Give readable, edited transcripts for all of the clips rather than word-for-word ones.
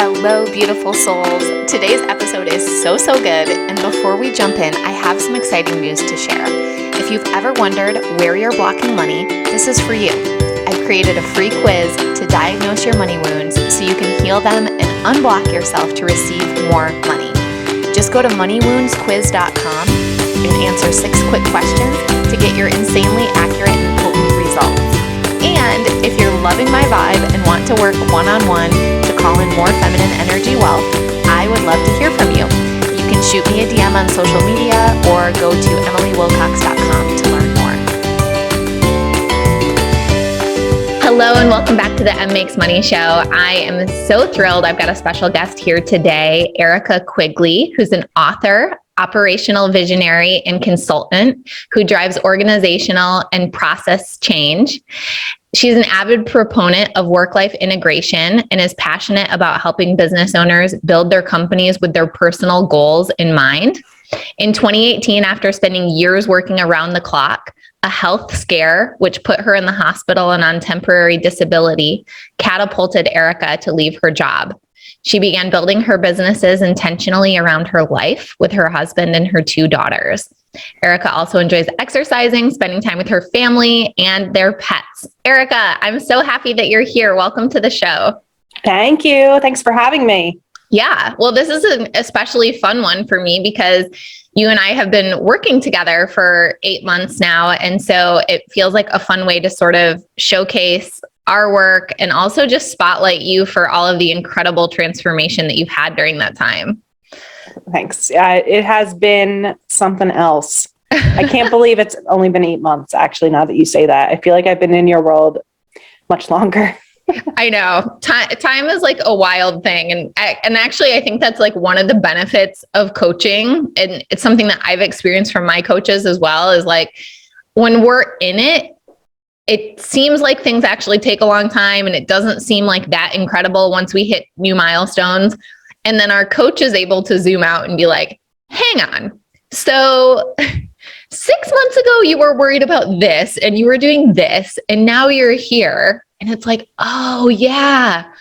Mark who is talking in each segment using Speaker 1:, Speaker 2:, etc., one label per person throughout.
Speaker 1: Hello, beautiful souls. Today's episode is so good. And before we jump in, I have some exciting news to share. If you've ever wondered where you're blocking money, this is for you. I've created a free quiz to diagnose your money wounds so you can heal them and unblock yourself to receive more money. Just go to moneywoundsquiz.com and answer 6 quick questions to get your insanely accurate and potent results. And if you're loving my vibe and want to work one-on-one to call in more feminine energy wealth, I would love to hear from you. You can shoot me a DM on social media or go to emilywilcox.com to learn more. Hello and welcome back to the M Makes Money Show. I am so thrilled. I've got a special guest here today, Erica Quigley, who's an author, operational visionary, and consultant who drives organizational and process change. She's an avid proponent of work-life integration and is passionate about helping business owners build their companies with their personal goals in mind. In 2018, after spending years working around the clock, a health scare, which put her in the hospital and on temporary disability, catapulted Erica to leave her job. She began building her businesses intentionally around her life with her husband and her 2 daughters. Erica also enjoys exercising, spending time with her family and their pets. Erica, I'm so happy that you're here. Welcome to the show.
Speaker 2: Thank you. Thanks for having me.
Speaker 1: Yeah, well, this is an especially fun one for me because you and I have been working together for 8 months now. And so it feels like a fun way to sort of showcase our work and also just spotlight you for all of the incredible transformation that you've had during that time.
Speaker 2: Thanks. It has been something else. I can't believe it's only been 8 months, actually, now that you say that. I feel like I've been in your world much longer.
Speaker 1: I know. Time is like a wild thing. And actually, I think that's like one of the benefits of coaching. And it's something that I've experienced from my coaches as well, is like when we're in it, it seems like things actually take a long time and it doesn't seem like that incredible once we hit new milestones. And then our coach is able to zoom out and be like, hang on. So 6 months ago, you were worried about this and you were doing this and now you're here. And it's like, oh yeah,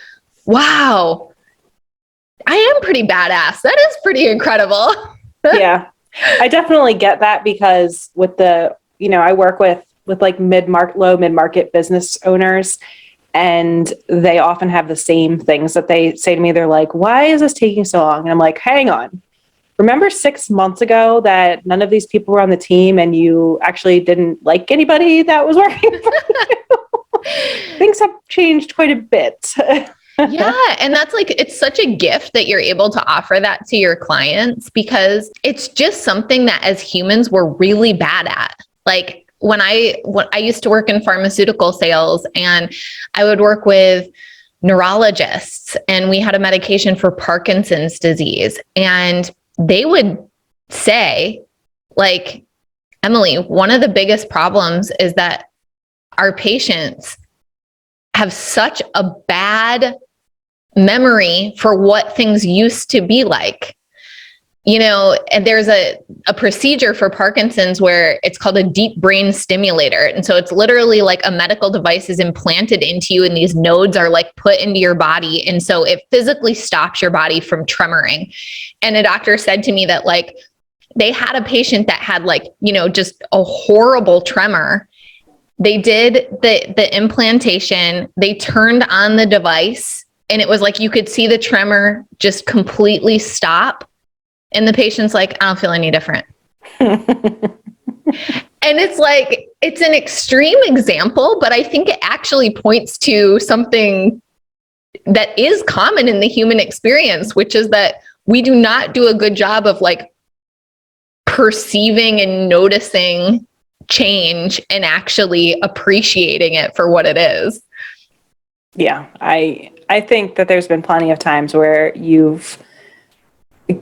Speaker 1: wow. I am pretty badass. That is pretty incredible.
Speaker 2: Yeah, I definitely get that because with the, I work with like low mid-market business owners, and they often have the same things that they say to me. They're like, why is this taking so long? And I'm like, hang on. Remember 6 months ago that none of these people were on the team and you actually didn't like anybody that was working for you? Things have changed quite a bit.
Speaker 1: Yeah. And that's like, it's such a gift that you're able to offer that to your clients because it's just something that as humans, we're really bad at. Like, when I used to work in pharmaceutical sales and I would work with neurologists and we had a medication for Parkinson's disease and they would say like, Emily, one of the biggest problems is that our patients have such a bad memory for what things used to be like. And there's a procedure for Parkinson's where it's called a deep brain stimulator. And so it's literally like a medical device is implanted into you and these nodes are like put into your body. And so it physically stops your body from tremoring. And a doctor said to me that like they had a patient that had like, just a horrible tremor. They did the implantation, they turned on the device and it was like you could see the tremor just completely stop. And the patient's like, I don't feel any different. And it's like, it's an extreme example, but I think it actually points to something that is common in the human experience, which is that we do not do a good job of like perceiving and noticing change and actually appreciating it for what it is.
Speaker 2: Yeah, I think that there's been plenty of times where you've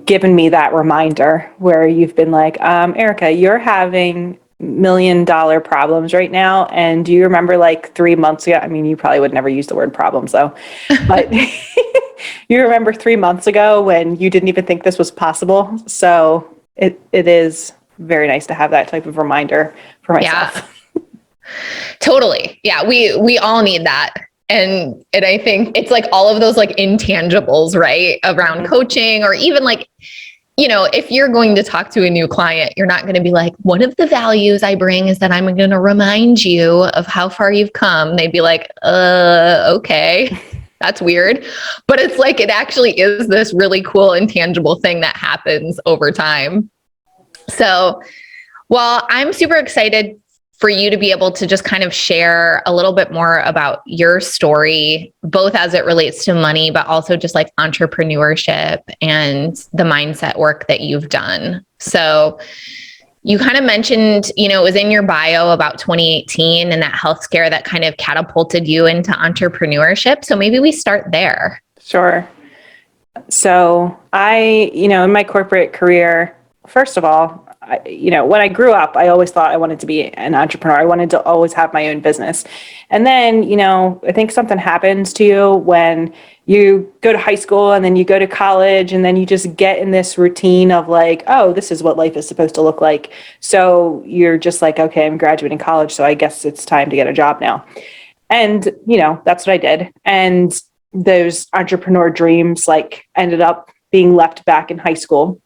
Speaker 2: given me that reminder where you've been like, Erica, you're having $1 million problems right now. And do you remember like 3 months ago? I mean, you probably would never use the word problems though, but you remember 3 months ago when you didn't even think this was possible. So it is very nice to have that type of reminder for myself.
Speaker 1: Yeah. Totally. Yeah. We all need that. And I think it's like all of those like intangibles, right? Around coaching, or even like, if you're going to talk to a new client, you're not going to be like, one of the values I bring is that I'm going to remind you of how far you've come. They'd be like, okay, that's weird. But it's like, it actually is this really cool intangible thing that happens over time. So, well, I'm super excited for you to be able to just kind of share a little bit more about your story, both as it relates to money, but also just like entrepreneurship and the mindset work that you've done. So you kind of mentioned, it was in your bio about 2018 and that health scare that kind of catapulted you into entrepreneurship. So maybe we start there.
Speaker 2: Sure. So in my corporate career, first of all, when I grew up, I always thought I wanted to be an entrepreneur. I wanted to always have my own business. And then, I think something happens to you when you go to high school and then you go to college, and then you just get in this routine of like, oh, this is what life is supposed to look like. So you're just like, okay, I'm graduating college, so I guess it's time to get a job now. And, that's what I did. And those entrepreneur dreams like ended up being left back in high school.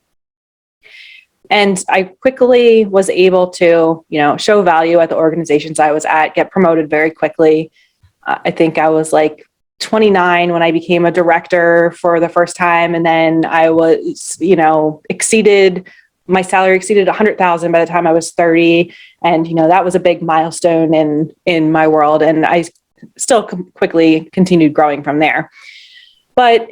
Speaker 2: And I quickly was able to, show value at the organizations I was at, get promoted very quickly. I think I was like 29 when I became a director for the first time. And then I was, my salary exceeded 100,000 by the time I was 30. And, that was a big milestone in my world. And I still quickly continued growing from there. But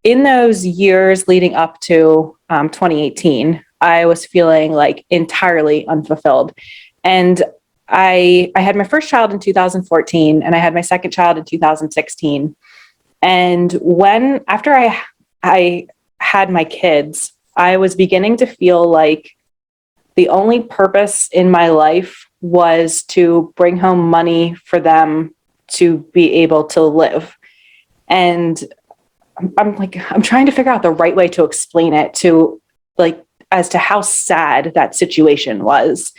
Speaker 2: in those years leading up to 2018, I was feeling like entirely unfulfilled. And I had my first child in 2014, and I had my second child in 2016. And after I had my kids, I was beginning to feel like the only purpose in my life was to bring home money for them to be able to live. And I'm trying to figure out the right way to explain it as to how sad that situation was,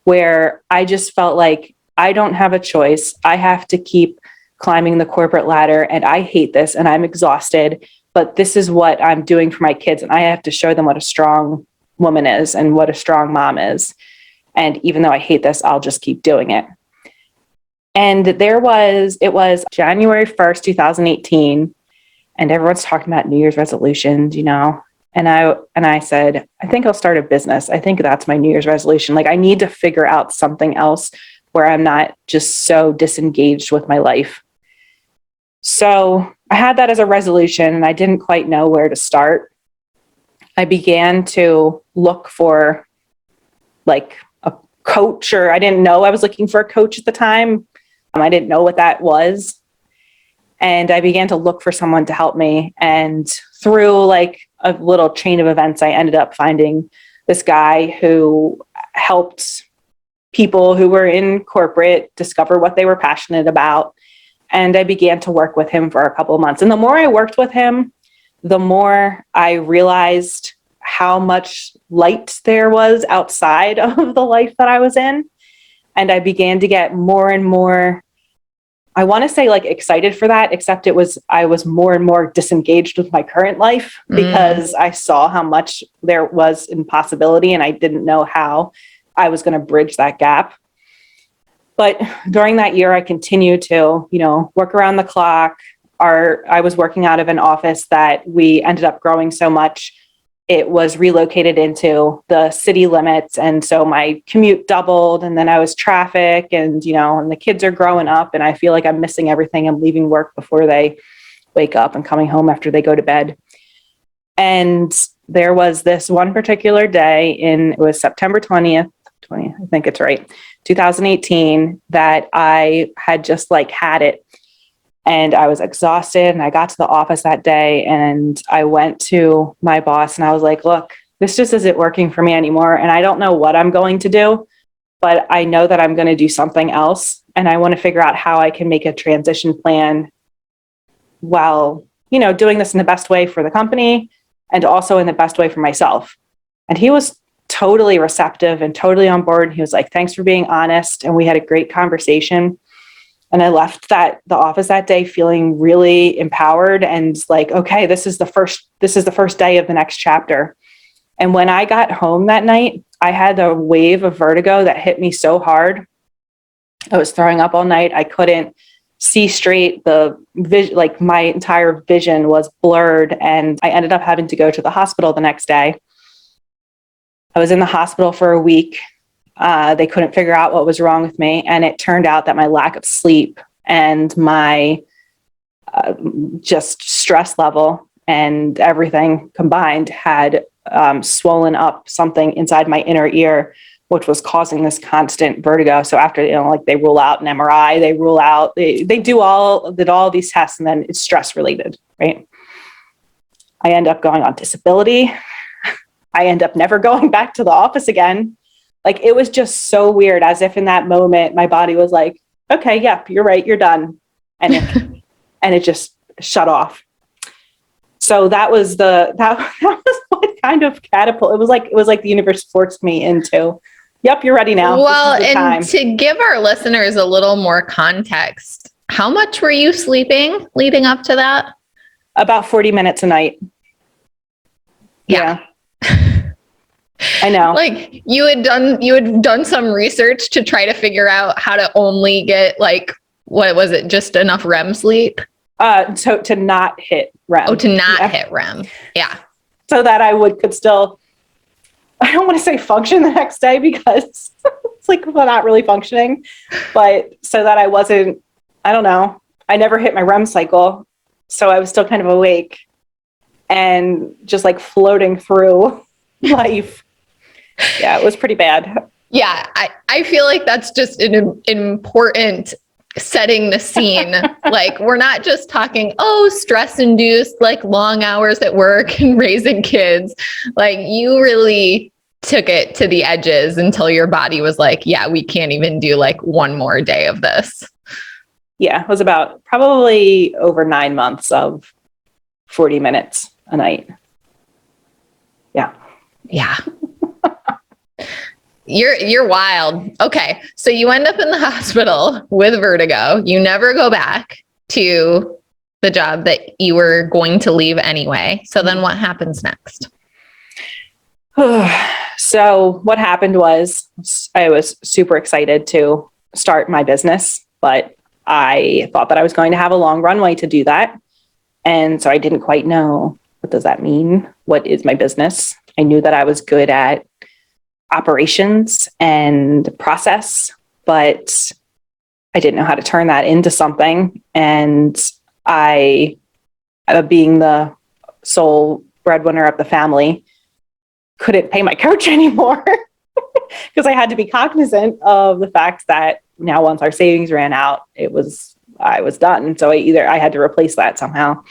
Speaker 2: where I just felt like I don't have a choice. I have to keep climbing the corporate ladder, and I hate this and I'm exhausted, but this is what I'm doing for my kids. And I have to show them what a strong woman is and what a strong mom is. And even though I hate this, I'll just keep doing it. And it was January 1st, 2018. And everyone's talking about New Year's resolutions, And I said, I think I'll start a business. I think that's my New Year's resolution. Like, I need to figure out something else where I'm not just so disengaged with my life. So I had that as a resolution, and I didn't quite know where to start. I began to look for like a coach, or I didn't know I was looking for a coach at the time. I didn't know what that was. And I began to look for someone to help me. And through like a little chain of events, I ended up finding this guy who helped people who were in corporate discover what they were passionate about. And I began to work with him for a couple of months. And the more I worked with him, the more I realized how much light there was outside of the life that I was in. And I began to get more and more, I want to say like excited for that, except I was more and more disengaged with my current life because I saw how much there was in possibility, and I didn't know how I was going to bridge that gap. But during that year, I continued to, work around the clock. I was working out of an office that we ended up growing so much. It was relocated into the city limits. And so my commute doubled, and then I was traffic and the kids are growing up, and I feel like I'm missing everything. I'm leaving work before they wake up and coming home after they go to bed. And there was this one particular day it was September 20th, I think it's right, 2018, that I had just like had it. And I was exhausted, and I got to the office that day, and I went to my boss and I was like, look, this just isn't working for me anymore. And I don't know what I'm going to do, but I know that I'm going to do something else. And I want to figure out how I can make a transition plan while, doing this in the best way for the company and also in the best way for myself. And he was totally receptive and totally on board. He was like, thanks for being honest. And we had a great conversation. And I left the office that day feeling really empowered and like, okay, this is the first day of the next chapter. And when I got home that night, I had a wave of vertigo that hit me so hard. I was throwing up all night. I couldn't see straight. Like my entire vision was blurred, and I ended up having to go to the hospital the next day. I was in the hospital for a week. They couldn't figure out what was wrong with me. And it turned out that my lack of sleep and my just stress level and everything combined had swollen up something inside my inner ear, which was causing this constant vertigo. So after, like they rule out an MRI, they did all these tests, and then it's stress related, right? I end up going on disability. I end up never going back to the office again. Like, it was just so weird, as if in that moment, my body was like, okay, yep, you're right, you're done. And it just shut off. So that was what kind of catapult. It was like the universe forced me into, yep, you're ready now.
Speaker 1: Well, and to give our listeners a little more context, how much were you sleeping leading up to that?
Speaker 2: About 40 minutes a night.
Speaker 1: Yeah.
Speaker 2: I know.
Speaker 1: Like you had done some research to try to figure out how to only get, like, what was it? Just enough REM sleep?
Speaker 2: To not hit REM.
Speaker 1: Oh, to not hit REM. Yeah.
Speaker 2: So that I could still, I don't want to say function the next day, because it's like, well, not really functioning, but so that I wasn't, I don't know. I never hit my REM cycle. So I was still kind of awake and just like floating through life. Yeah, it was pretty bad.
Speaker 1: Yeah, I feel like that's just an important setting the scene. Like, we're not just talking, stress induced, like long hours at work and raising kids. Like, you really took it to the edges until your body was like, yeah, we can't even do like one more day of this.
Speaker 2: Yeah, it was about probably over 9 months of 40 minutes a night. Yeah.
Speaker 1: Yeah. You're wild. Okay. So you end up in the hospital with vertigo. You never go back to the job that you were going to leave anyway. So then what happens next?
Speaker 2: So what happened was, I was super excited to start my business, but I thought that I was going to have a long runway to do that. And so I didn't quite know, what does that mean? What is my business? I knew that I was good at operations and process, but I didn't know how to turn that into something. And I, being the sole breadwinner of the family, couldn't pay my coach anymore because I had to be cognizant of the fact that now, once our savings ran out, I was done. So I had to replace that somehow.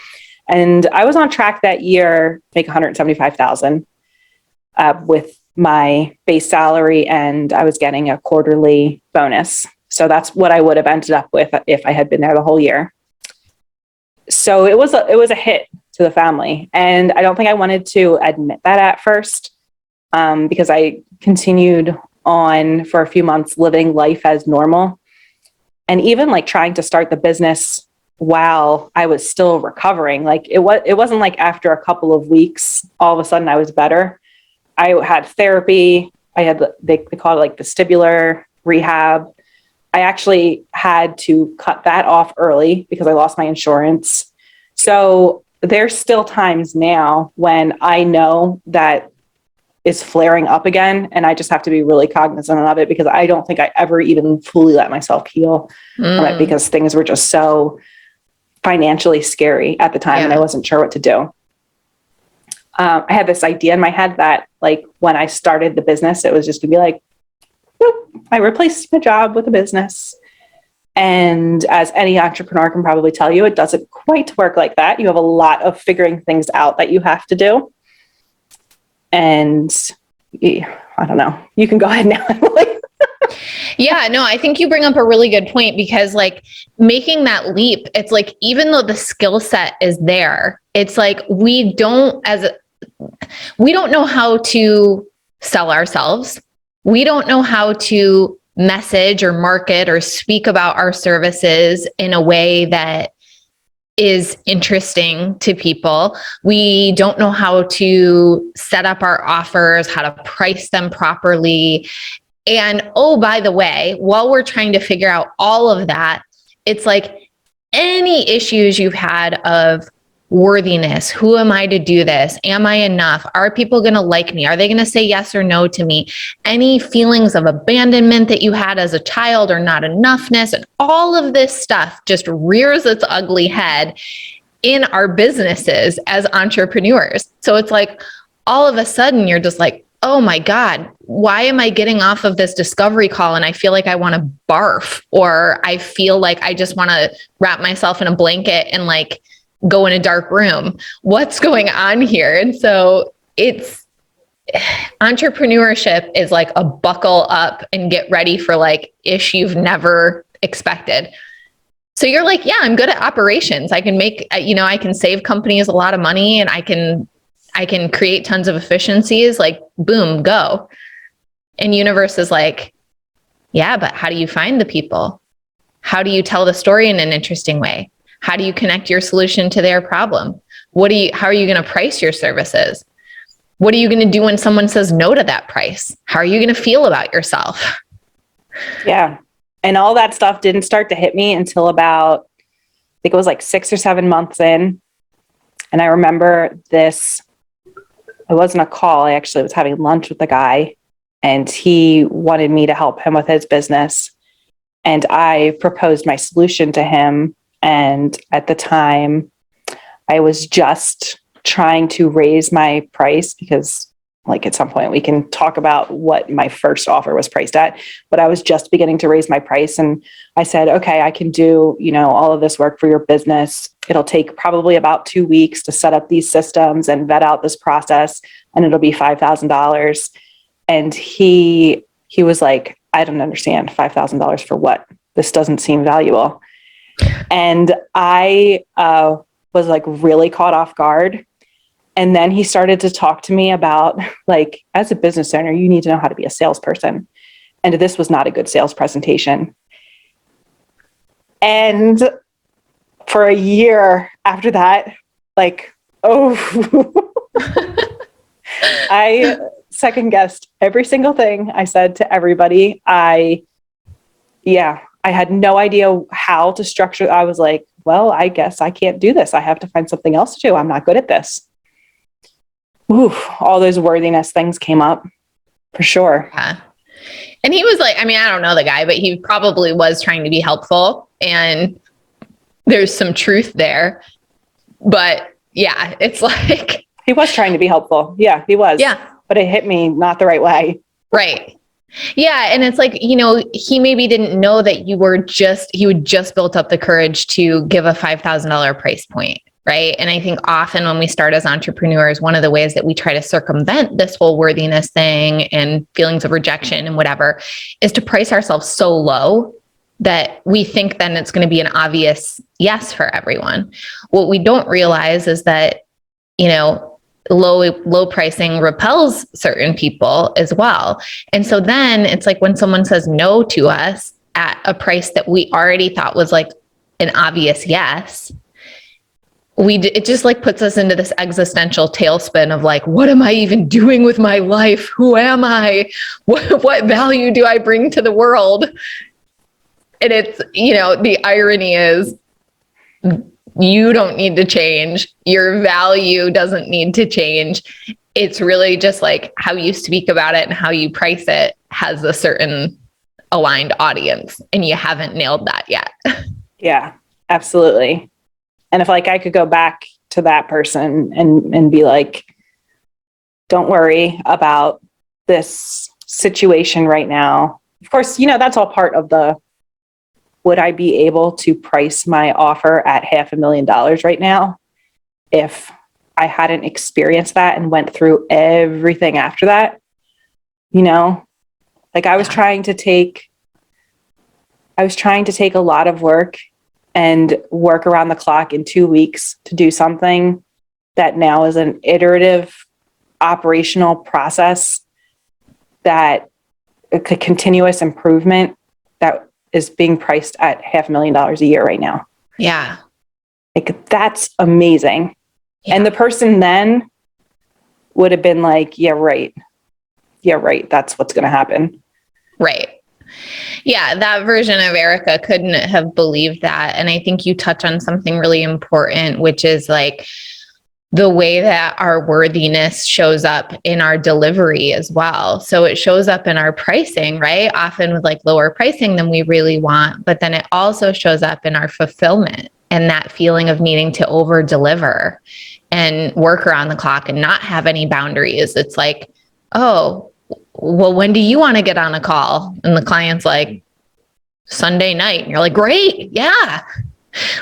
Speaker 2: And I was on track that year to make $175,000 with my base salary, and I was getting a quarterly bonus. So that's what I would have ended up with if I had been there the whole year. So it was a hit to the family, and I don't think I wanted to admit that at first, because I continued on for a few months living life as normal, and even like trying to start the business while I was still recovering. Like it wasn't like after a couple of weeks all of a sudden I was better. I had therapy. They call it like vestibular rehab. I actually had to cut that off early because I lost my insurance. So there's still times now when I know that it's flaring up again, and I just have to be really cognizant of it, because I don't think I ever even fully let myself heal from it, because things were just so financially scary at the time, and I wasn't sure what to do. I had this idea in my head that, like, when I started the business, it was just to be like, nope, I replaced my job with a business. And as any entrepreneur can probably tell you, it doesn't quite work like that. You have a lot of figuring things out that you have to do. And I don't know, you can go ahead now.
Speaker 1: Yeah, no, I think you bring up a really good point, because like making that leap, it's like, even though the skill set is there, it's like, we don't know how to sell ourselves. We don't know how to message or market or speak about our services in a way that is interesting to people. We don't know how to set up our offers, how to price them properly. And oh, by the way, while we're trying to figure out all of that, it's like any issues you've had of worthiness. Who am I to do this? Am I enough? Are people going to like me? Are they going to say yes or no to me? Any feelings of abandonment that you had as a child or not enoughness, and all of this stuff just rears its ugly head in our businesses as entrepreneurs. So it's like all of a sudden you're just like, oh my God, why am I getting off of this discovery call and I feel like I want to barf, or I feel like I just want to wrap myself in a blanket and like go in a dark room. What's going on here? And so it's entrepreneurship is like a buckle up and get ready for like ish you've never expected. So you're like, yeah, I'm good at operations. I can make, I can save companies a lot of money, and I can create tons of efficiencies, like boom, go. And universe is like, yeah, but how do you find the people? How do you tell the story in an interesting way? How do you connect your solution to their problem? How are you going to price your services? What are you going to do when someone says no to that price? How are you going to feel about yourself?
Speaker 2: Yeah. And all that stuff didn't start to hit me until about, I think it was like 6 or 7 months in. And I remember this, it wasn't a call. I actually was having lunch with the guy, and he wanted me to help him with his business. And I proposed my solution to him. And at the time, I was just trying to raise my price, because like at some point we can talk about what my first offer was priced at, but I was just beginning to raise my price. And I said, okay, I can do, all of this work for your business. It'll take probably about 2 weeks to set up these systems and vet out this process, and it'll be $5,000. And he was like, I don't understand. $5,000 for what? This doesn't seem valuable. And I was like really caught off guard. And then he started to talk to me about, like, as a business owner, you need to know how to be a salesperson. And this was not a good sales presentation. And for a year after that, like, I second guessed every single thing I said to everybody. I had no idea how to structure. I was like, well, I guess I can't do this. I have to find something else to do. I'm not good at this. All those worthiness things came up for sure.
Speaker 1: Yeah. And he was like, I don't know the guy, but he probably was trying to be helpful, and there's some truth there. But yeah, it's like.
Speaker 2: He was trying to be helpful. Yeah, he was.
Speaker 1: Yeah.
Speaker 2: But it hit me not the right way.
Speaker 1: Right. Yeah. And it's like, he maybe didn't know that you had just built up the courage to give a $5,000 price point. Right. And I think often when we start as entrepreneurs, one of the ways that we try to circumvent this whole worthiness thing and feelings of rejection and whatever is to price ourselves so low that we think then it's going to be an obvious yes for everyone. What we don't realize is that, low pricing repels certain people as well. And so then it's like when someone says no to us at a price that we already thought was like an obvious yes, it just like puts us into this existential tailspin of like, what am I even doing with my life? Who am I? What value do I bring to the world? And it's, the irony is, you don't need to change. Your value doesn't need to change. It's really just like how you speak about it and how you price it has a certain aligned audience, and you haven't nailed that yet.
Speaker 2: Yeah, absolutely. And if like I could go back to that person and be like, don't worry about this situation right now. Of course, that's all part of the, would I be able to price my offer at $500,000 right now if I hadn't experienced that and went through everything after that? Like I was trying to take a lot of work and work around the clock in 2 weeks to do something that now is an iterative operational process that a continuous improvement that is being priced at $500,000 a year right now.
Speaker 1: Yeah.
Speaker 2: Like, that's amazing.
Speaker 1: Yeah.
Speaker 2: And the person then would have been like, yeah, right. That's what's going to happen.
Speaker 1: Right. Yeah. That version of Erica couldn't have believed that. And I think you touch on something really important, which is like the way that our worthiness shows up in our delivery as well. So it shows up in our pricing, right? Often with like lower pricing than we really want, but then it also shows up in our fulfillment and that feeling of needing to over deliver and work around the clock and not have any boundaries. It's like, oh, well, when do you want to get on a call? And the client's like, Sunday night. And you're like, great. Yeah.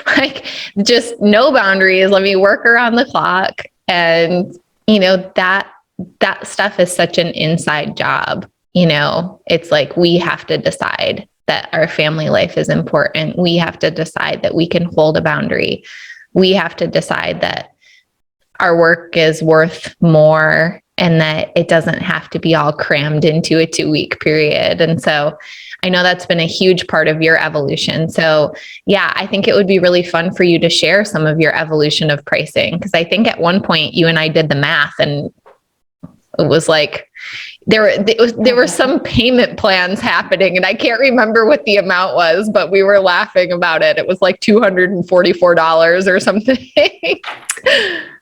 Speaker 1: Like, just no boundaries. Let me work around the clock. And, that stuff is such an inside job. It's like, we have to decide that our family life is important. We have to decide that we can hold a boundary. We have to decide that our work is worth more and that it doesn't have to be all crammed into a 2-week period. And so I know that's been a huge part of your evolution. So yeah, I think it would be really fun for you to share some of your evolution of pricing. Because I think at one point you and I did the math and it was like, there were some payment plans happening and I can't remember what the amount was, but we were laughing about it. It was like $244 or something.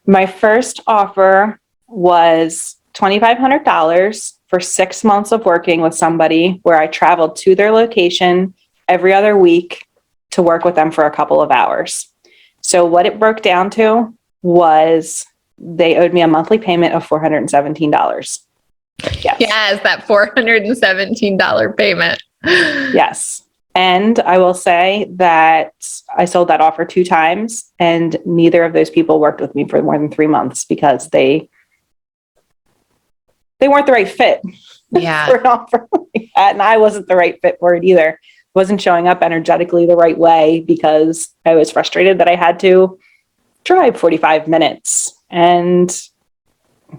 Speaker 2: My first offer was $2,500 for 6 months of working with somebody where I traveled to their location every other week to work with them for a couple of hours. So what it broke down to was they owed me a monthly payment of $417.
Speaker 1: Yes, that $417 payment.
Speaker 2: Yes. And I will say that I sold that offer 2 times and neither of those people worked with me for more than 3 months because they weren't the right fit for an offer like that. And I wasn't the right fit for it either. Wasn't showing up energetically the right way because I was frustrated that I had to drive 45 minutes. And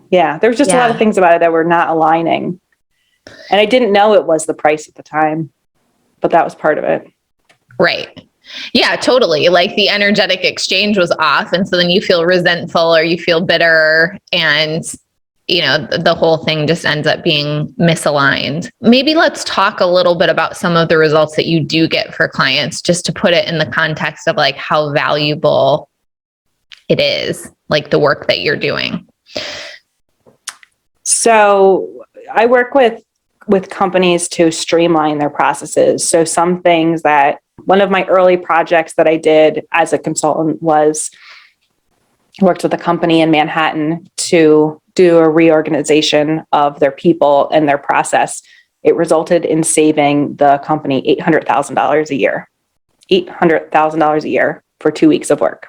Speaker 2: yeah, there was just a lot of things about it that were not aligning. And I didn't know it was the price at the time, but that was part of it.
Speaker 1: Right. Yeah, totally. Like the energetic exchange was off. And so then you feel resentful or you feel bitter and the whole thing just ends up being misaligned. Maybe let's talk a little bit about some of the results that you do get for clients, just to put it in the context of like how valuable it is, like the work that you're doing.
Speaker 2: So I work with companies to streamline their processes. So some things that one of my early projects that I did as a consultant was worked with a company in Manhattan to do a reorganization of their people and their process. It resulted in saving the company $800,000 a year. $800,000 a year for 2 weeks of work.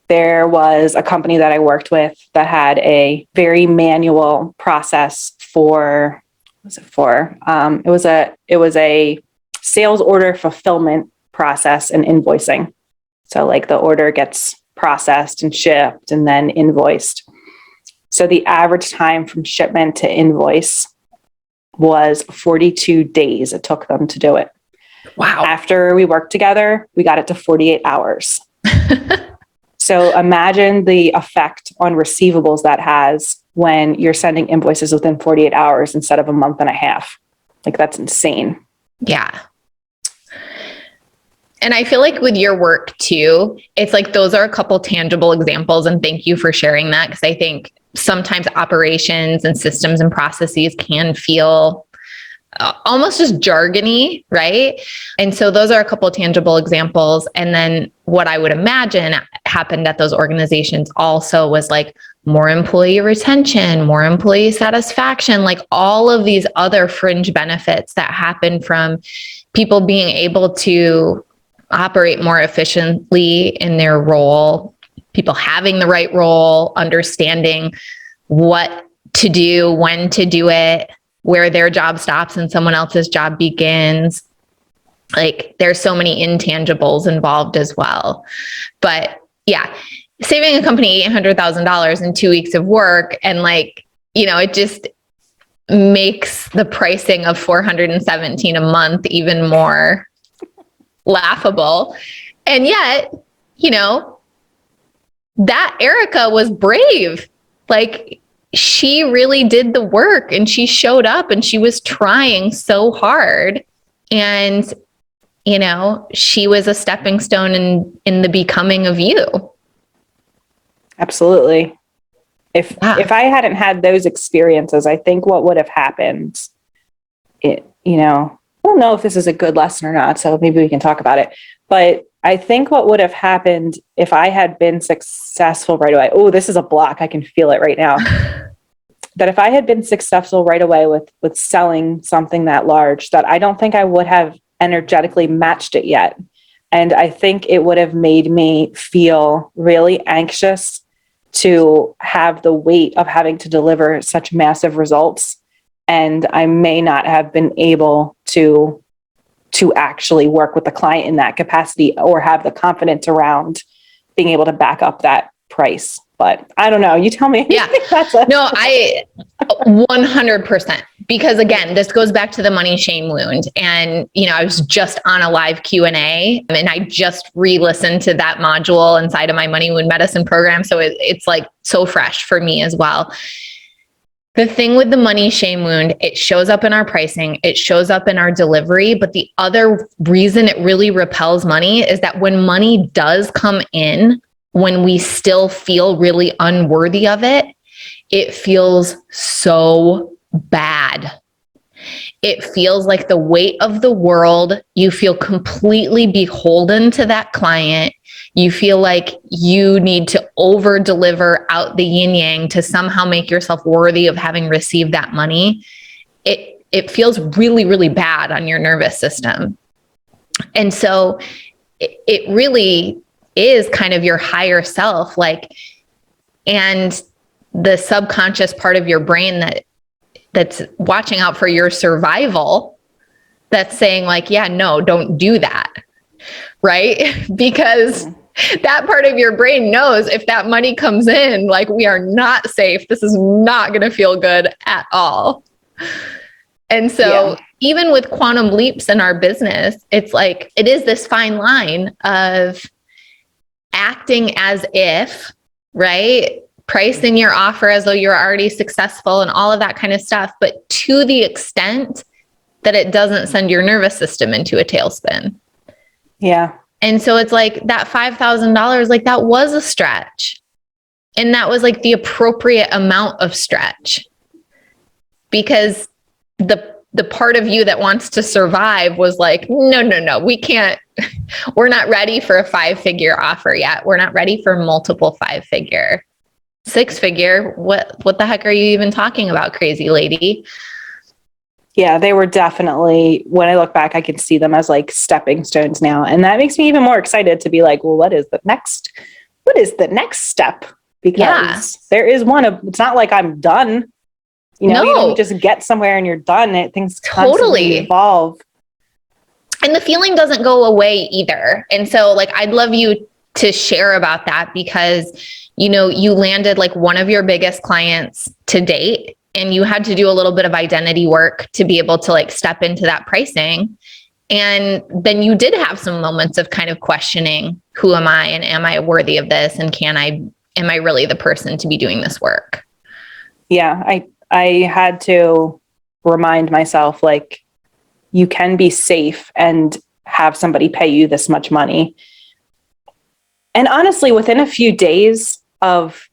Speaker 2: There was a company that I worked with that had a very manual process for, it was a sales order fulfillment process and invoicing. So like the order gets processed and shipped and then invoiced. So the average time from shipment to invoice was 42 days it took them to do it.
Speaker 1: Wow.
Speaker 2: After we worked together, we got it to 48 hours. So imagine the effect on receivables that has when you're sending invoices within 48 hours instead of a month and a half. Like, that's insane.
Speaker 1: Yeah. And I feel like with your work too, it's like those are a couple tangible examples. And thank you for sharing that. Because I think sometimes operations and systems and processes can feel almost just jargony, right? And so those are a couple of tangible examples. And then what I would imagine happened at those organizations also was like more employee retention, more employee satisfaction, like all of these other fringe benefits that happen from people being able to operate more efficiently in their role, people having the right role, understanding what to do, when to do it, where their job stops and someone else's job begins. Like there's so many intangibles involved as well. But yeah, saving a company $800,000 in 2 weeks of work and like, it just makes the pricing of $417 a month even more laughable. And yet, you know, that Erica was brave. Like, she really did the work and she showed up and she was trying so hard. And, you know, she was a stepping stone in the becoming of you.
Speaker 2: Absolutely. If I hadn't had those experiences, I think what would have happened, I don't know if this is a good lesson or not, so maybe we can talk about it. But I think what would have happened if I had been successful right away. Oh, this is a block. I can feel it right now. That if I had been successful right away with selling something that large, that I don't think I would have energetically matched it yet. And I think it would have made me feel really anxious to have the weight of having to deliver such massive results. And I may not have been able to actually work with the client in that capacity or have the confidence around being able to back up that price. But I don't know. You tell me.
Speaker 1: Yeah. I 100%, because again, this goes back to the money shame wound. And, you know, I was just on a live Q&A and I just re-listened to that module inside of my money wound medicine program. So it's like so fresh for me as well. The thing with the money shame wound, it shows up in our pricing, it shows up in our delivery. But the other reason it really repels money is that when money does come in, when we still feel really unworthy of it, it feels so bad. It feels like the weight of the world. You feel completely beholden to that client. You feel like you need to over deliver out the yin yang to somehow make yourself worthy of having received that money. It feels really, really bad on your nervous system. And so it really is kind of your higher self, like, and the subconscious part of your brain that's watching out for your survival, that's saying like, yeah, no, don't do that. Right? Because that part of your brain knows if that money comes in, like, we are not safe. This is not going to feel good at all. And so even with quantum leaps in our business, it's like, it is this fine line of acting as if, right? Pricing your offer as though you're already successful and all of that kind of stuff, but to the extent that it doesn't send your nervous system into a tailspin.
Speaker 2: Yeah.
Speaker 1: And so it's like that $5,000, like, that was a stretch. And that was like the appropriate amount of stretch, because the part of you that wants to survive was like, no, we can't, we're not ready for a 5-figure offer yet. We're not ready for multiple 5-figure, 6-figure. What the heck are you even talking about, crazy lady?
Speaker 2: Yeah, they were definitely, when I look back, I can see them as like stepping stones now. And that makes me even more excited to be like, well, what is the next step? Because there is one of, it's not like I'm done. You know, you don't just get somewhere and you're done. Things constantly evolve.
Speaker 1: And the feeling doesn't go away either. And so like, I'd love you to share about that, because, you know, you landed like one of your biggest clients to date, and you had to do a little bit of identity work to be able to like step into that pricing. And then you did have some moments of kind of questioning, who am I, and am I worthy of this? And am I really the person to be doing this work?
Speaker 2: Yeah, I had to remind myself, like, you can be safe and have somebody pay you this much money. And honestly, within a few days of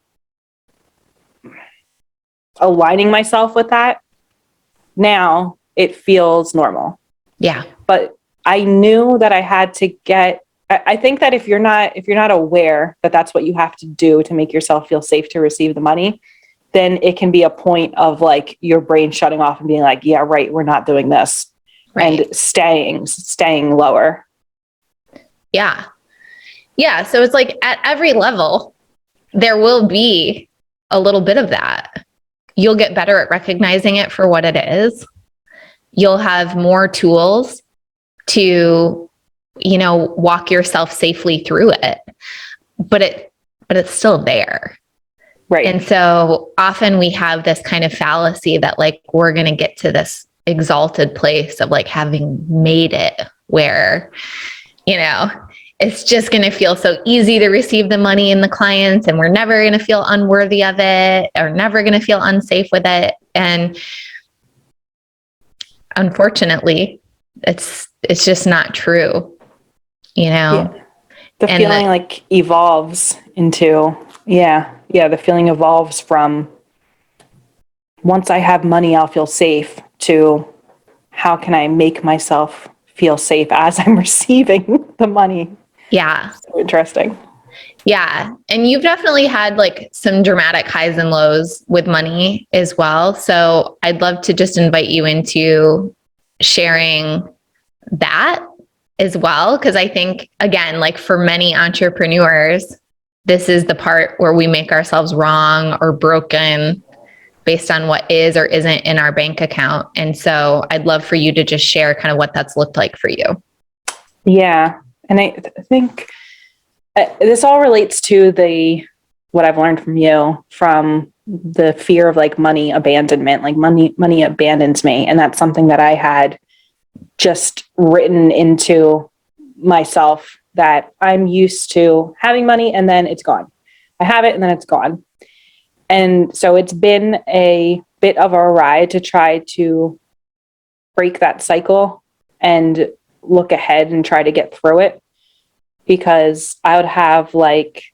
Speaker 2: aligning myself with that, now it feels normal.
Speaker 1: Yeah.
Speaker 2: But I knew that I had to I think that if you're not aware that that's what you have to do to make yourself feel safe to receive the money, then it can be a point of like your brain shutting off and being like, yeah, right, we're not doing this. Right. And staying lower.
Speaker 1: Yeah. Yeah. So it's like at every level, there will be a little bit of that. You'll get better at recognizing it for what it is. You'll have more tools to, you know, walk yourself safely through it. But it's still there.
Speaker 2: Right.
Speaker 1: And so often we have this kind of fallacy that like we're going to get to this exalted place of like having made it where, you know, it's just going to feel so easy to receive the money and the clients, and we're never going to feel unworthy of it or never going to feel unsafe with it. And unfortunately, it's just not true, you know?
Speaker 2: Yeah. The feeling like evolves into, the feeling evolves from once I have money, I'll feel safe to how can I make myself feel safe as I'm receiving the money.
Speaker 1: Yeah.
Speaker 2: So interesting.
Speaker 1: Yeah. And you've definitely had like some dramatic highs and lows with money as well. So I'd love to just invite you into sharing that as well. Cause I think, again, like for many entrepreneurs, this is the part where we make ourselves wrong or broken based on what is or isn't in our bank account. And so I'd love for you to just share kind of what that's looked like for you.
Speaker 2: Yeah. And I think this all relates to what I've learned from you, from the fear of like money abandonment, like money abandons me. And that's something that I had just written into myself, that I'm used to having money and then it's gone. I have it and then it's gone. And so it's been a bit of a ride to try to break that cycle and look ahead and try to get through it. Because I would have like,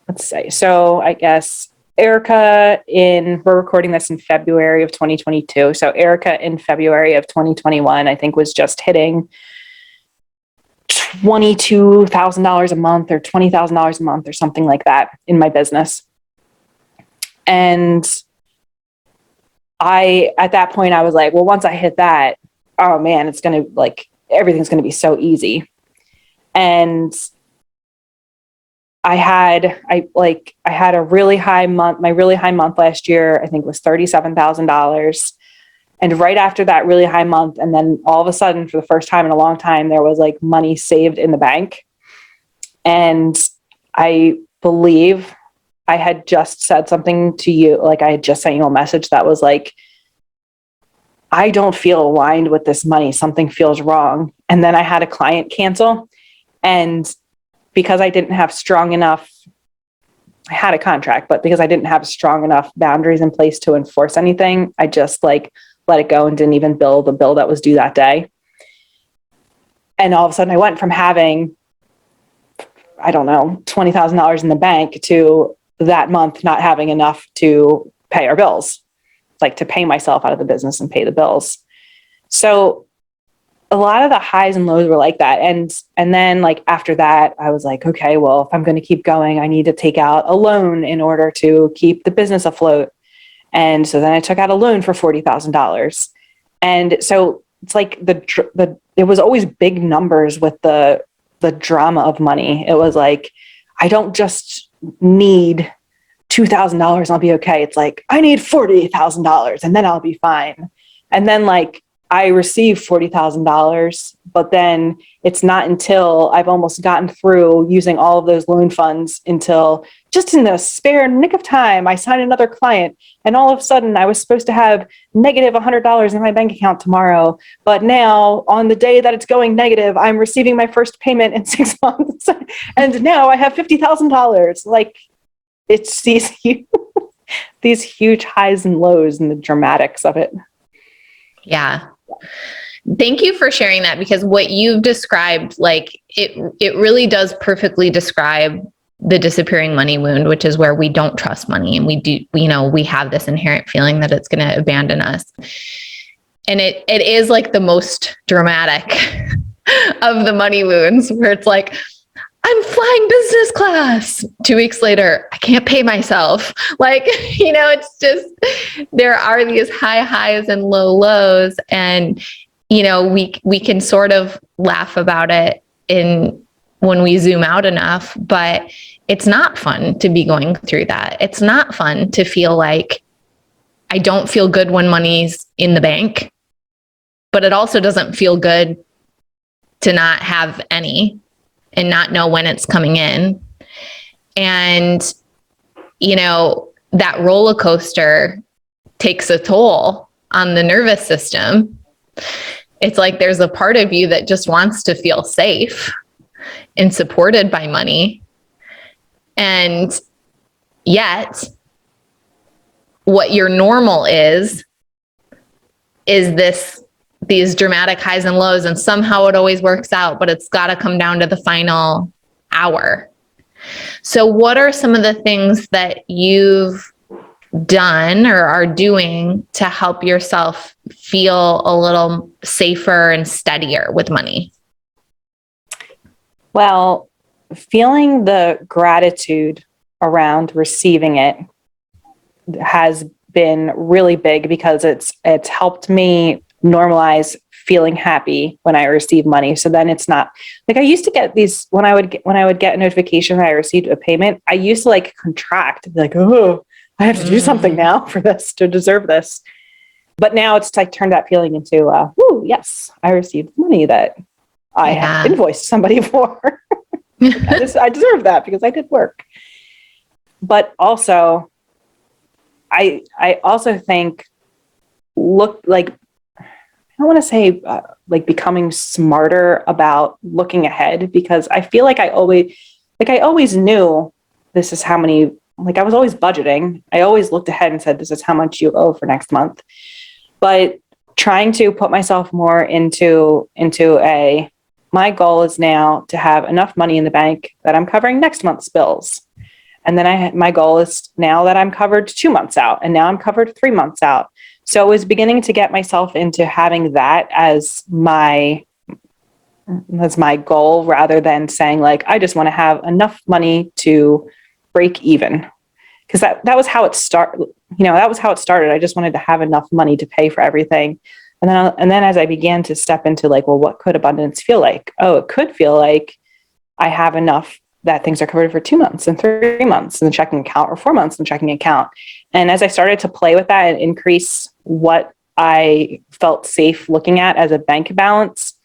Speaker 2: let's say, so I guess Erica we're recording this in February of 2022. So Erica in February of 2021, I think was just hitting $22,000 a month or $20,000 a month or something like that in my business. And at that point, I was like, well, once I hit that, oh man, it's going to like, everything's going to be so easy. And I had a really high month. My really high month last year, I think, was $37,000. And right after that really high month, and then all of a sudden, for the first time in a long time, there was like money saved in the bank. And I believe I had just said something to you, like I had just sent you a message that was like, I don't feel aligned with this money. Something feels wrong. And then I had a client cancel. And because I didn't have strong enough, I had a contract, but because I didn't have strong enough boundaries in place to enforce anything, I just like let it go and didn't even bill the bill that was due that day. And all of a sudden I went from having, I don't know, $20,000 in the bank to that month not having enough to pay our bills, like to pay myself out of the business and pay the bills. So a lot of the highs and lows were like that. And then like after that, I was like, okay, well, if I'm going to keep going, I need to take out a loan in order to keep the business afloat. And so then I took out a loan for $40,000. And so it's like it was always big numbers with the drama of money. It was like, I don't just need $2,000 and I'll be okay. It's like, I need $40,000 and then I'll be fine. And then like, I received $40,000, but then it's not until I've almost gotten through using all of those loan funds until just in the spare nick of time, I signed another client. And all of a sudden I was supposed to have negative $100 in my bank account tomorrow. But now on the day that it's going negative, I'm receiving my first payment in 6 months. And now I have $50,000. Like it's these huge highs and lows and the dramatics of it.
Speaker 1: Yeah. Thank you for sharing that, because what you've described, like it really does perfectly describe the disappearing money wound, which is where we don't trust money. And we have this inherent feeling that it's going to abandon us. And it is like the most dramatic of the money wounds, where it's like, I'm flying business class. 2 weeks later, I can't pay myself. Like, it's just, there are these high highs and low lows. And, we can sort of laugh about it when we zoom out enough, but it's not fun to be going through that. It's not fun to feel like I don't feel good when money's in the bank, but it also doesn't feel good to not have any and not know when it's coming in. And that roller coaster takes a toll on the nervous system. It's like there's a part of you that just wants to feel safe and supported by money. And yet, what your normal is these dramatic highs and lows, and somehow it always works out, but it's got to come down to the final hour. So what are some of the things that you've done or are doing to help yourself feel a little safer and steadier with money?
Speaker 2: Well, feeling the gratitude around receiving it has been really big, because it's helped me normalize feeling happy when I receive money. So then it's not like I used to get these when I would get a notification that I received a payment, I used to like contract, be like, oh, I have to do something now for this to deserve this. But now it's like turned that feeling into, oh, yes, I received money that I have invoiced somebody for. I deserve that because I did work. But also, I also think I don't want to say becoming smarter about looking ahead, because I feel like I always knew this is how many, I was always budgeting. I always looked ahead and said, this is how much you owe for next month. But trying to put myself more into my goal is now to have enough money in the bank that I'm covering next month's bills. And then my goal is now that I'm covered 2 months out, and now I'm covered 3 months out. So I was beginning to get myself into having that as my goal, rather than saying I just want to have enough money to break even. Because that was how it started. That was how it started. I just wanted to have enough money to pay for everything. And then as I began to step into what could abundance feel like? Oh, it could feel like I have enough that things are covered for 2 months and 3 months in the checking account, or 4 months in the checking account. And as I started to play with that and increase what I felt safe looking at as a bank balance,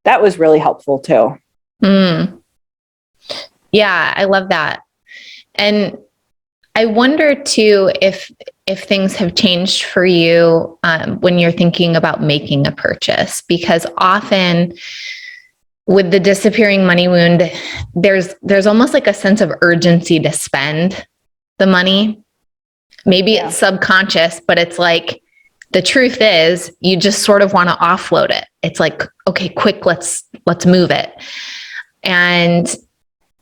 Speaker 2: that was really helpful too.
Speaker 1: Yeah, I love that. And I wonder too, if things have changed for you when you're thinking about making a purchase, because often with the disappearing money wound, there's almost like a sense of urgency to spend the money. Maybe it's subconscious, but it's like, the truth is you just sort of want to offload it. It's like, okay, quick, let's move it. And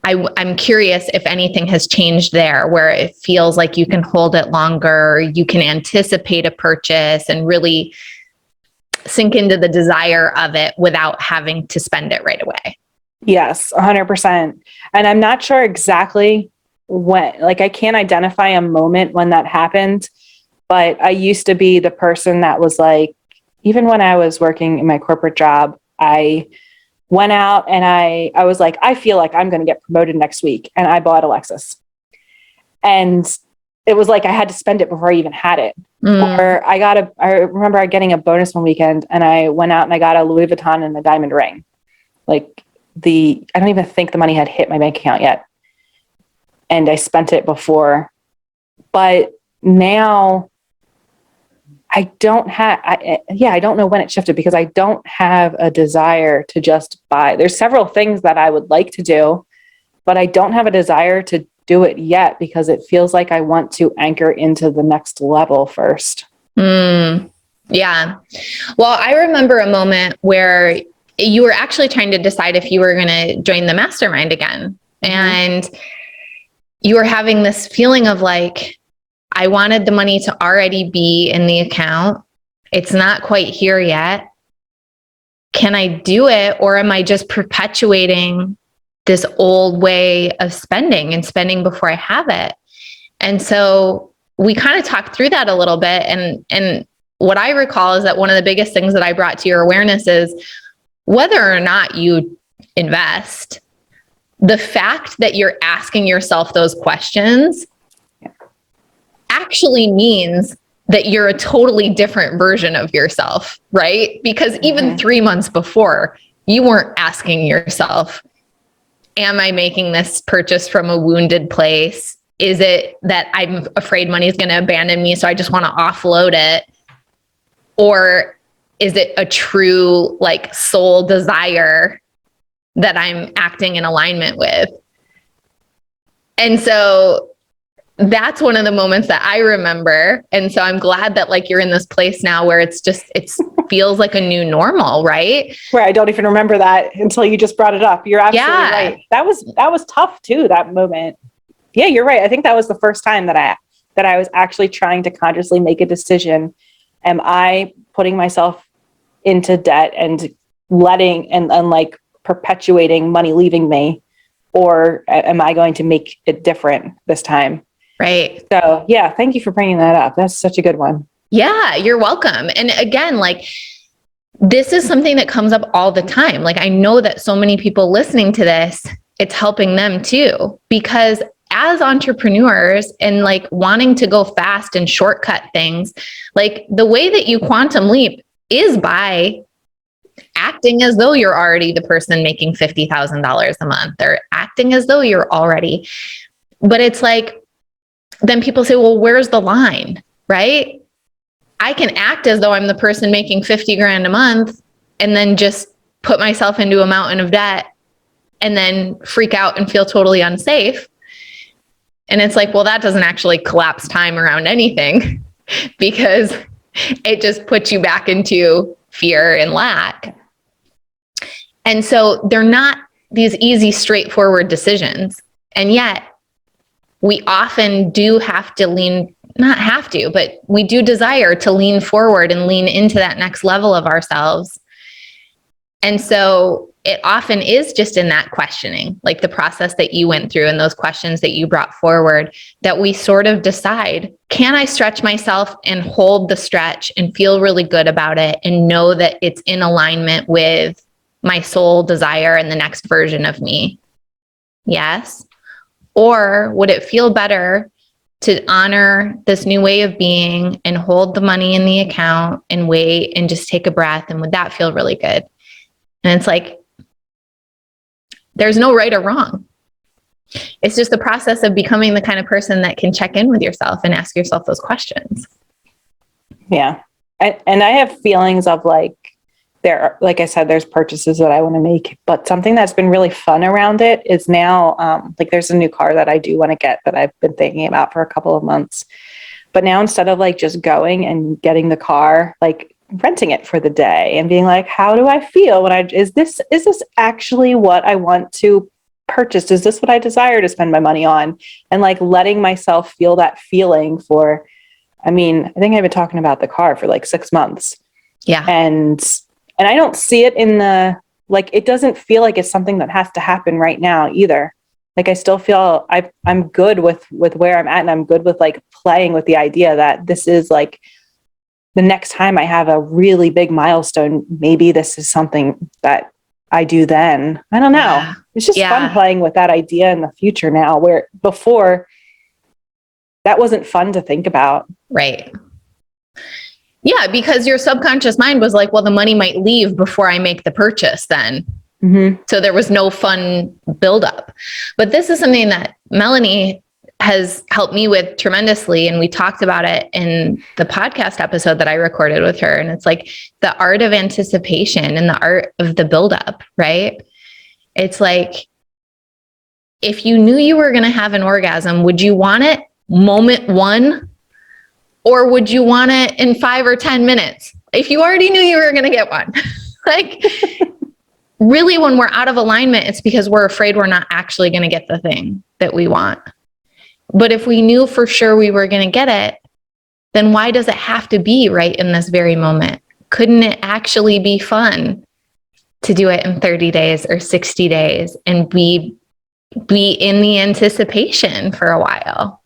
Speaker 1: I'm curious if anything has changed there, where it feels like you can hold it longer, you can anticipate a purchase and really sink into the desire of it without having to spend it right away.
Speaker 2: Yes, 100%. And I'm not sure exactly when, I can't identify a moment when that happened, but I used to be the person that was even when I was working in my corporate job, I went out and I was like, I feel like I'm going to get promoted next week. And I bought a Lexus. And it was like I had to spend it before I even had it. Or I remember getting a bonus one weekend, and I went out and I got a Louis Vuitton and a diamond ring. I don't even think the money had hit my bank account yet. And I spent it before. But now I don't know when it shifted, because I don't have a desire to just buy. There's several things that I would like to do, but I don't have a desire to do it yet, because it feels like I want to anchor into the next level first.
Speaker 1: Yeah. Well, I remember a moment where you were actually trying to decide if you were going to join the mastermind again. And you were having this feeling of I wanted the money to already be in the account. It's not quite here yet. Can I do it? Or am I just perpetuating this old way of spending before I have it? And so we kind of talked through that a little bit. And what I recall is that one of the biggest things that I brought to your awareness is whether or not you invest, the fact that you're asking yourself those questions actually means that you're a totally different version of yourself, right? Because even 3 months before, you weren't asking yourself, am I making this purchase from a wounded place? Is it that I'm afraid money is going to abandon me, so I just want to offload it? Or is it a true like soul desire that I'm acting in alignment with? And so that's one of the moments that I remember. And so I'm glad that like you're in this place now where it feels like a new normal, right?
Speaker 2: Where I don't even remember that until you just brought it up. You're absolutely right. That was tough too, that moment. Yeah, you're right. I think that was the first time that I was actually trying to consciously make a decision. Am I putting myself into debt and letting and like perpetuating money leaving me? Or am I going to make it different this time?
Speaker 1: Right.
Speaker 2: So yeah, thank you for bringing that up. That's such a good one.
Speaker 1: Yeah, you're welcome. And again, like this is something that comes up all the time. Like I know that so many people listening to this, it's helping them too, because as entrepreneurs and like wanting to go fast and shortcut things, like the way that you quantum leap is by acting as though you're already the person making $50,000 a month, or acting as though you're already, but it's like, then people say, well, where's the line, right? I can act as though I'm the person making 50 grand a month and then just put myself into a mountain of debt and then freak out and feel totally unsafe. And it's like, well, that doesn't actually collapse time around anything because it just puts you back into fear and lack. And so they're not these easy, straightforward decisions. And yet we often do have to not have to, but we do desire to lean forward and lean into that next level of ourselves. And so it often is just in that questioning, like the process that you went through and those questions that you brought forward, that we sort of decide, can I stretch myself and hold the stretch and feel really good about it and know that it's in alignment with my soul desire and the next version of me? Yes. Or would it feel better to honor this new way of being and hold the money in the account and wait and just take a breath? And would that feel really good? And it's like, there's no right or wrong. It's just the process of becoming the kind of person that can check in with yourself and ask yourself those questions.
Speaker 2: Yeah. And I have feelings of like, like I said, there's purchases that I want to make, but something that's been really fun around it is now, like there's a new car that I do want to get that I've been thinking about for a couple of months. But now instead of like just going and getting the car, like renting it for the day and being like, how do I feel when is this actually what I want to purchase? Is this what I desire to spend my money on? And like letting myself feel that feeling for, I think I've been talking about the car for like 6 months.
Speaker 1: Yeah.
Speaker 2: And I don't see it in it doesn't feel like it's something that has to happen right now either. Like I still feel I'm good with where I'm at, and I'm good with like playing with the idea that this is like the next time I have a really big milestone, maybe this is something that I do then. I don't know. Yeah. It's just fun playing with that idea in the future now, where before that wasn't fun to think about.
Speaker 1: Right. Yeah, because your subconscious mind was like, well, the money might leave before I make the purchase then. Mm-hmm. So there was no fun buildup. But this is something that Melanie has helped me with tremendously. And we talked about it in the podcast episode that I recorded with her. And it's like the art of anticipation and the art of the buildup, right? It's like, if you knew you were going to have an orgasm, would you want it moment one? Or would you want it in 5 or 10 minutes? If you already knew you were going to get one, like really when we're out of alignment, it's because we're afraid we're not actually going to get the thing that we want. But if we knew for sure we were going to get it, then why does it have to be right in this very moment? Couldn't it actually be fun to do it in 30 days or 60 days and be in the anticipation for a while?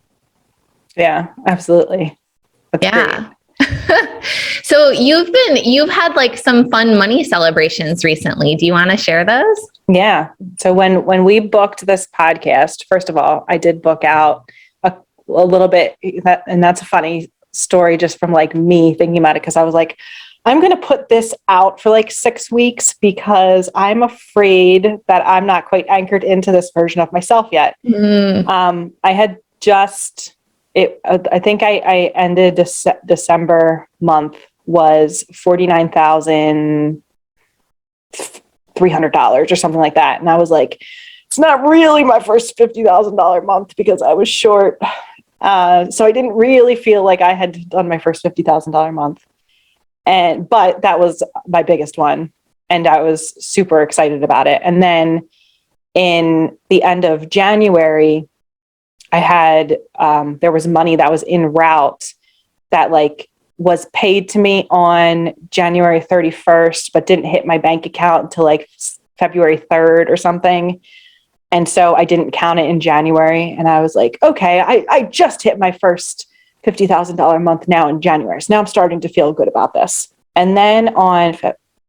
Speaker 2: Yeah, absolutely.
Speaker 1: That's great. So you've had like some fun money celebrations recently. Do you want to share those?
Speaker 2: Yeah. So when we booked this podcast, first of all, I did book out a little bit, and that's a funny story just from like me thinking about it. Cause I was like, I'm going to put this out for like 6 weeks because I'm afraid that I'm not quite anchored into this version of myself yet. I had I think I ended December month was $49,300 or something like that. And I was like, it's not really my first $50,000 month because I was short. So I didn't really feel like I had done my first $50,000 month. But that was my biggest one. And I was super excited about it. And then in the end of January, I had, there was money that was en route that like was paid to me on January 31st, but didn't hit my bank account until like February 3rd or something. And so I didn't count it in January. And I was like, okay, I just hit my first $50,000 month now in January. So now I'm starting to feel good about this. And then on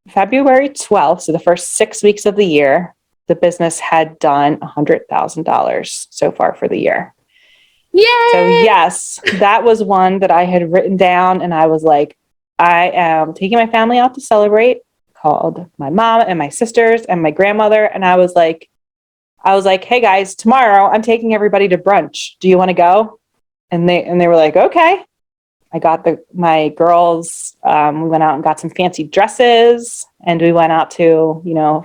Speaker 2: February 12th, so the first 6 weeks of the year, the business had done $100,000 so far for the year.
Speaker 1: Yay!
Speaker 2: So yes, that was one that I had written down. And I was like, I am taking my family out to celebrate, called my mom and my sisters and my grandmother. And I was like, hey guys, tomorrow I'm taking everybody to brunch. Do you want to go? And they were like, okay. I got my girls, we went out and got some fancy dresses, and we went out to,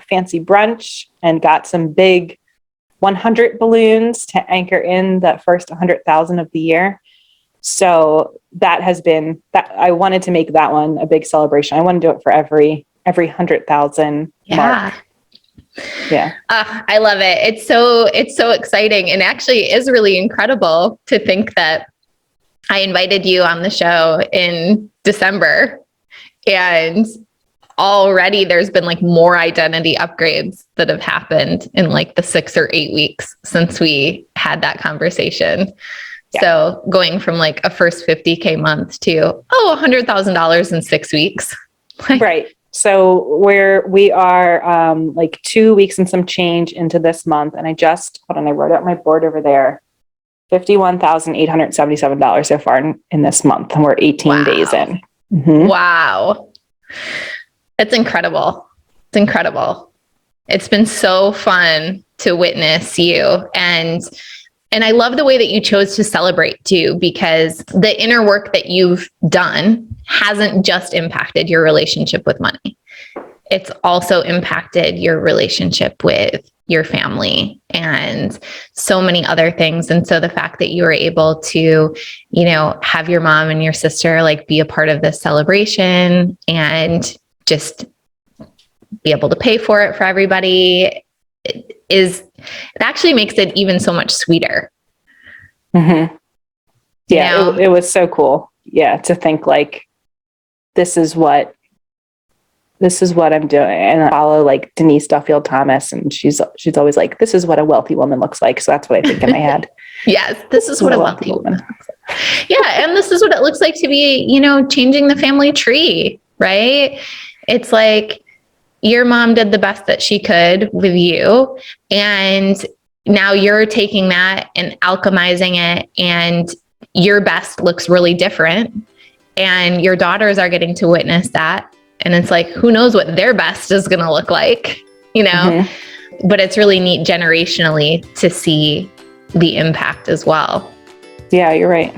Speaker 2: fancy brunch and got some big 100 balloons to anchor in that first 100,000 of the year. So that has been that. I wanted to make that one a big celebration. I want to do it for every 100,000 mark. Yeah.
Speaker 1: I love it. It's so exciting, and actually is really incredible to think that I invited you on the show in December, and already there's been like more identity upgrades that have happened in like the 6 or 8 weeks since we had that conversation. Yeah. So going from like a first 50K month to, $100,000 in 6 weeks.
Speaker 2: Right. So we are like 2 weeks and some change into this month. And I wrote out my board over there, $51,877 so far in this month. And we're 18 days in. Mm-hmm.
Speaker 1: Wow. It's incredible. It's incredible. It's been so fun to witness you. And I love the way that you chose to celebrate too, because the inner work that you've done hasn't just impacted your relationship with money. It's also impacted your relationship with your family and so many other things. And so the fact that you were able to, have your mom and your sister like be a part of this celebration and just be able to pay for it for everybody it actually makes it even so much sweeter.
Speaker 2: Mm-hmm. Yeah, it was so cool. Yeah, to think like, this is what I'm doing. And I follow like Denise Duffield Thomas, and she's always like, this is what a wealthy woman looks like. So that's what I think in my head.
Speaker 1: Yes, this is what a wealthy woman looks like. Yeah, and this is what it looks like to be, changing the family tree, right? It's like your mom did the best that she could with you, and now you're taking that and alchemizing it, and your best looks really different, and your daughters are getting to witness that. And it's like, who knows what their best is going to look like, Mm-hmm. But it's really neat generationally to see the impact as well.
Speaker 2: Yeah, you're right.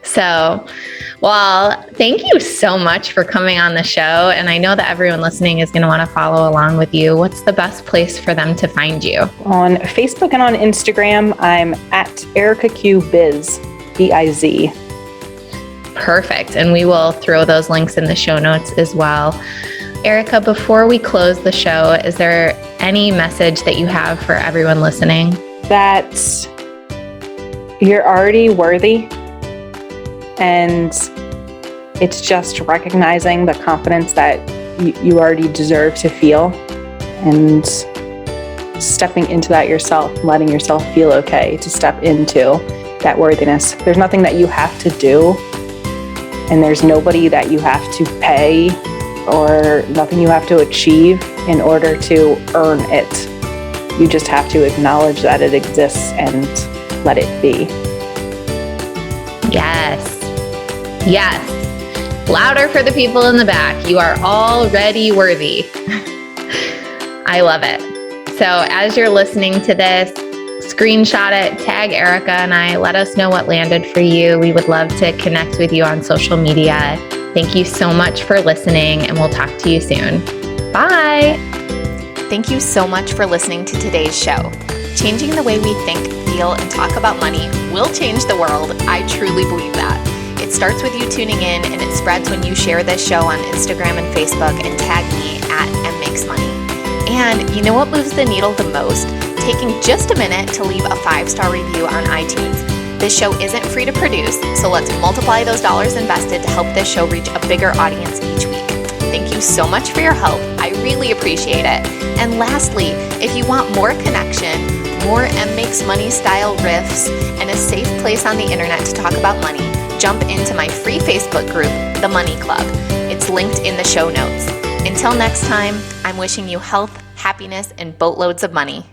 Speaker 1: So, well, thank you so much for coming on the show. And I know that everyone listening is going to want to follow along with you. What's the best place for them to find you?
Speaker 2: On Facebook and on Instagram, I'm at Erica Q Biz, B-I-Z.
Speaker 1: Perfect. And we will throw those links in the show notes as well. Erica, before we close the show, is there any message that you have for everyone listening?
Speaker 2: That you're already worthy, and it's just recognizing the confidence that you already deserve to feel, and stepping into that yourself, letting yourself feel okay to step into that worthiness. There's nothing that you have to do, and there's nobody that you have to pay or nothing you have to achieve in order to earn it. You just have to acknowledge that it exists and let it be.
Speaker 1: Yes. Yes. Louder for the people in the back. You are already worthy. I love it. So as you're listening to this, screenshot it, tag Erica and I, let us know what landed for you. We would love to connect with you on social media. Thank you so much for listening, and we'll talk to you soon. Bye.
Speaker 3: Thank you so much for listening to today's show. Changing the way we think, feel, and talk about money will change the world. I truly believe that. It starts with you tuning in, and it spreads when you share this show on Instagram and Facebook and tag me at mmakesmoney. And you know what moves the needle the most? Taking just a minute to leave a 5-star review on iTunes. This show isn't free to produce, so let's multiply those dollars invested to help this show reach a bigger audience each week. Thank you so much for your help. I really appreciate it. And lastly, if you want more connection, more M Makes Money style riffs, and a safe place on the internet to talk about money, jump into my free Facebook group, The Money Club. It's linked in the show notes. Until next time, I'm wishing you health, happiness, and boatloads of money.